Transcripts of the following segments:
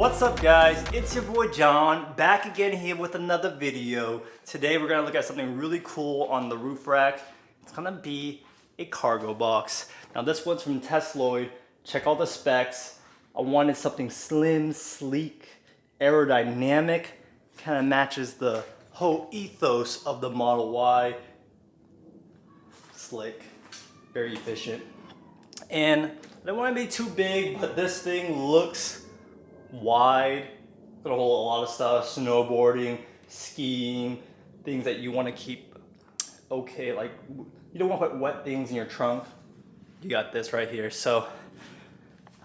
What's up guys, it's your boy John, back again here with another video. Today we're gonna look at something really cool on the roof rack. It's gonna be a cargo box. Now this one's from Tesloid. Check all the specs. I wanted something slim, sleek, aerodynamic, kind of matches the whole ethos of the Model Y. Slick, very efficient. And I don't want to be too big, but this thing looks wide. Gonna hold a lot of stuff, snowboarding, skiing, things that you want to keep okay. Like you don't want to put wet things in your trunk. You got this right here. So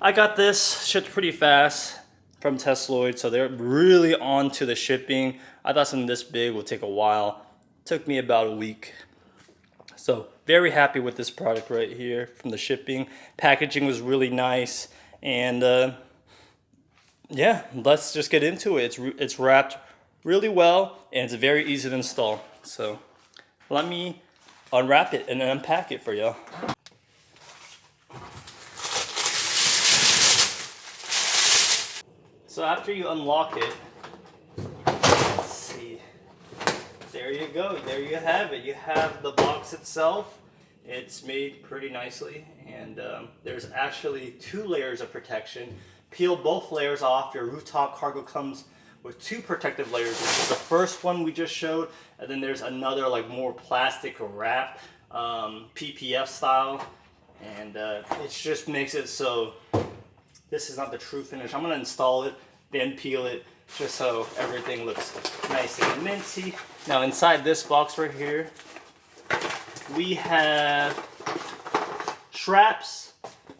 I got this shipped pretty fast from Tesloid, so they're really on to the shipping. I thought something this big would take a while. It took me about a week. So very happy with this product right here from the shipping. Packaging was really nice, and yeah, let's just get into it. It's wrapped really well, and it's very easy to install. So let me unwrap it and unpack it for y'all. So after you unlock it, let's see. There you go. There you have it. You have the box itself. It's made pretty nicely, and there's actually 2 layers of protection. Peel both layers off. Your rooftop cargo comes with 2 protective layers. This is the first one we just showed, and then there's another like more plastic wrap, PPF style, and it just makes it so this is not the true finish. I'm gonna install it, then peel it, just so everything looks nice and minty. Now inside this box right here, we have straps.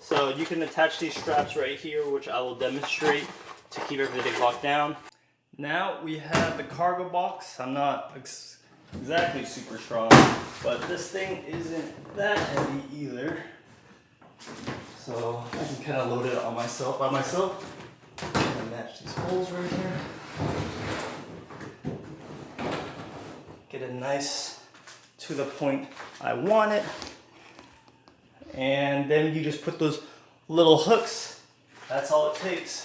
So you can attach these straps right here, which I will demonstrate to keep everything locked down. Now we have the cargo box. I'm not exactly super strong, but this thing isn't that heavy either. So I can kind of load it on by myself. I'm gonna match these holes right here. Get it nice to the point I want it. And then you just put those little hooks. That's all it takes.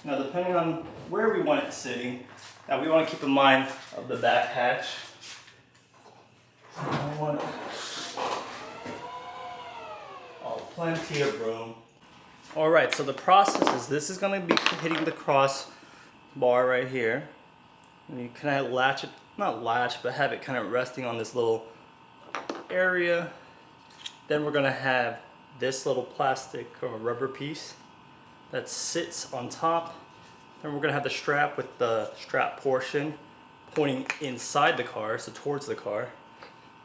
Now depending on where we want it sitting, now we want to keep in mind of the back hatch. I want plenty of room. Alright, so the process is this is going to be hitting the cross bar right here. And you kind of latch it, not latch, but have it kind of resting on this little area. Then we're going to have this little plastic or rubber piece that sits on top. Then we're going to have the strap with the strap portion pointing inside the car, so towards the car.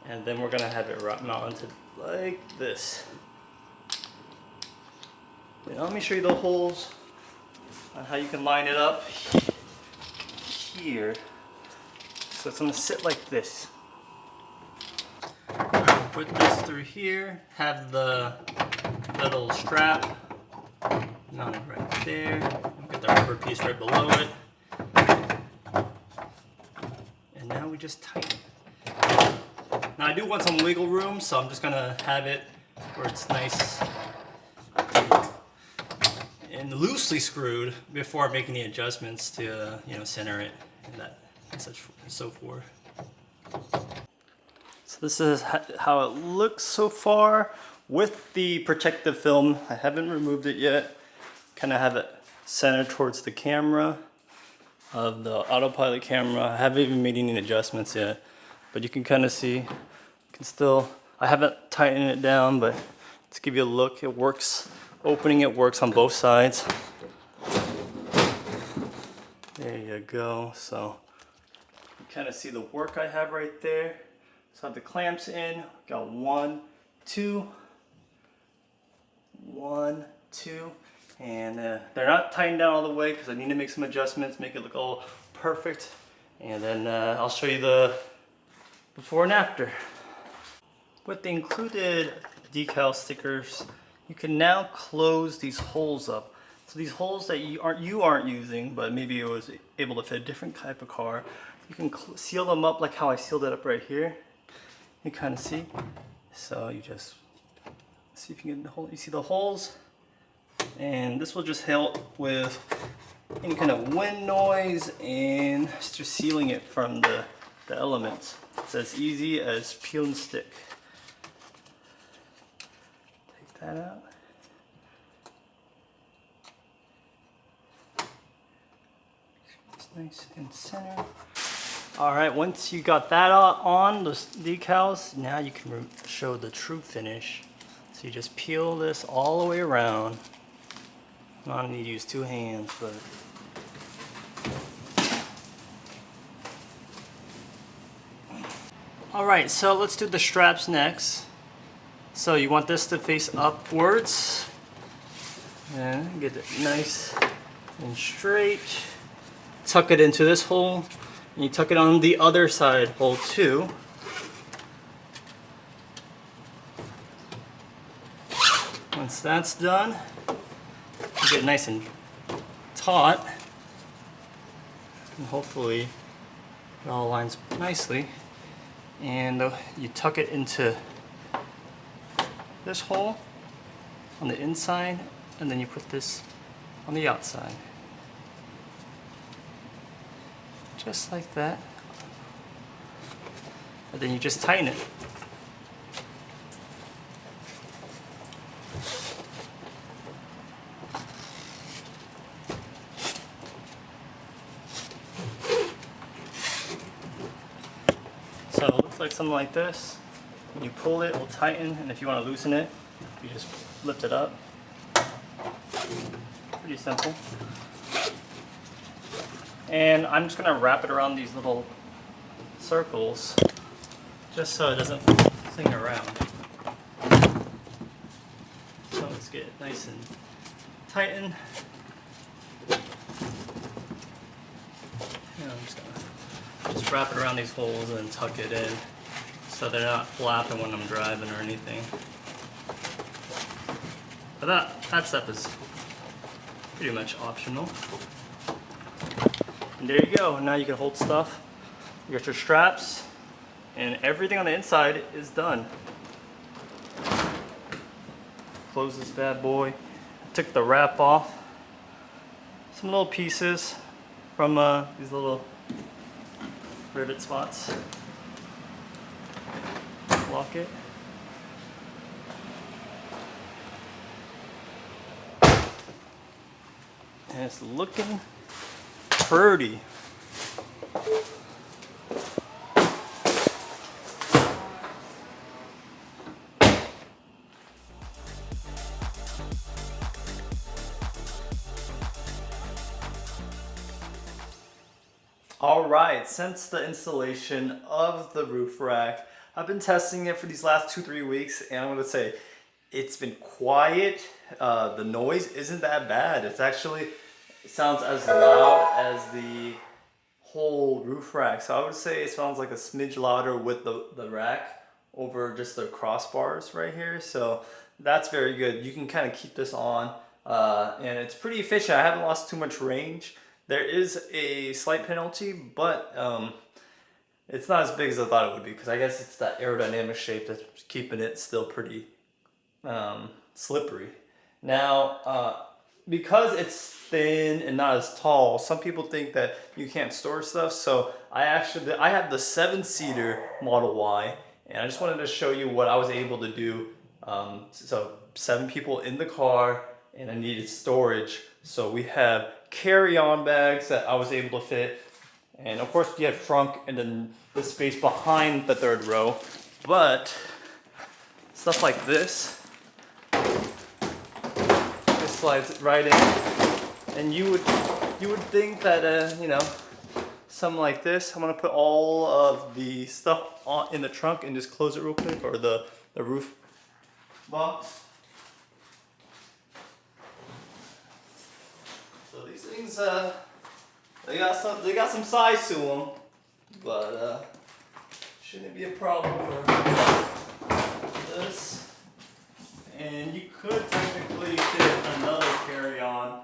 And then we're going to have it mounted like this. Now let me show you the holes on how you can line it up here. So it's going to sit like this. Put this through here, have the little strap mounted right there. Get the rubber piece right below it. And now we just tighten. Now I do want some wiggle room, so I'm just gonna have it where it's nice and loosely screwed before making the adjustments to center it and that and so forth. So this is how it looks so far with the protective film. I haven't removed it yet. Kind of have it centered towards the camera of the autopilot camera. I haven't even made any adjustments yet, but you can kind of see. I haven't tightened it down, but to give you a look, it works. Opening it works on both sides. There you go. So you kind of see the work I have right there. So I have the clamps in, got 1, 2, 1, 2, and they're not tightened down all the way because I need to make some adjustments, make it look all perfect, and then I'll show you the before and after. With the included decal stickers, you can now close these holes up. So these holes that you aren't using, but maybe it was able to fit a different type of car, you can seal them up like how I sealed it up right here. You kind of see. So you just see if you can you see the holes. And this will just help with any kind of wind noise and just sealing it from the elements. It's as easy as peel and stick. Take that out. It's nice and center. All right, once you got that on, those decals, now you can show the true finish. So you just peel this all the way around. I don't need to use 2 hands, but all right, so let's do the straps next. So you want this to face upwards and get it nice and straight. Tuck it into this hole, and you tuck it on the other side hole too. Once that's done, you get it nice and taut, and hopefully it all lines nicely. And you tuck it into this hole on the inside, and then you put this on the outside. Just like that. And then you just tighten it. So it looks like something like this. When you pull it, it will tighten, and if you want to loosen it, you just lift it up. Pretty simple. And I'm just going to wrap it around these little circles, just so it doesn't sing around. So let's get it nice and tightened. And I'm just going to wrap it around these holes and tuck it in, so they're not flapping when I'm driving or anything. But that step is pretty much optional. And there you go. Now you can hold stuff. You got your straps, and everything on the inside is done. Close this bad boy. I took the wrap off. Some little pieces from these little rivet spots. Lock it. And it's looking pretty. All right, since the installation of the roof rack, I've been testing it for these last 2-3 weeks, and I'm gonna say it's been quiet. The noise isn't that bad. It's actually, it sounds as loud as the whole roof rack. So I would say it sounds like a smidge louder with the rack over just the crossbars right here. So that's very good. You can kind of keep this on, and it's pretty efficient. I haven't lost too much range. There is a slight penalty, but it's not as big as I thought it would be, because I guess it's that aerodynamic shape that's keeping it still pretty slippery. Now, because it's thin and not as tall, some people think that you can't store stuff. So I have the 7-seater Model Y, and I just wanted to show you what I was able to do. So 7 people in the car, and I needed storage. So we have carry-on bags that I was able to fit. And of course we had frunk and then the space behind the 3rd row. But stuff like this slides right in. And you would think that you know, something like this. I'm gonna put all of the stuff in the trunk and just close it real quick, or the roof box. So these things, they got some size to them, but shouldn't be a problem for this. And you could technically fit another carry-on,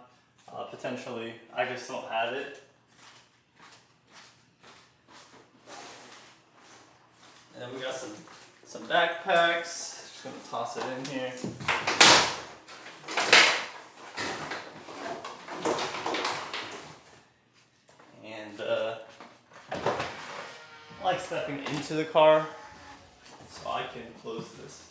potentially. I just don't have it. And then we got some backpacks. Just gonna toss it in here. into the car. So I can close this.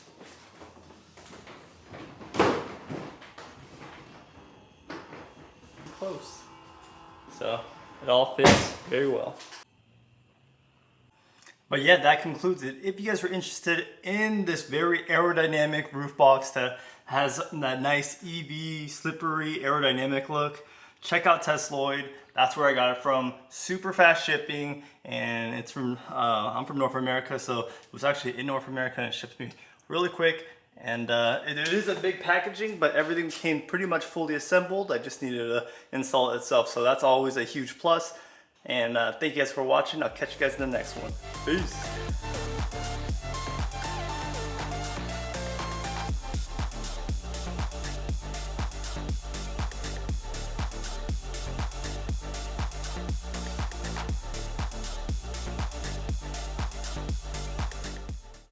Close. So it all fits very well. But yeah, that concludes it. If you guys are interested in this very aerodynamic roof box that has that nice EV slippery aerodynamic look, check out Tesloid. That's where I got it from. Super fast shipping, and it's from I'm from North America, so it was actually in North America and it shipped me really quick. And it is a big packaging, but everything came pretty much fully assembled. I just needed to install it itself, so that's always a huge plus. And thank you guys for watching. I'll catch you guys in the next one. Peace.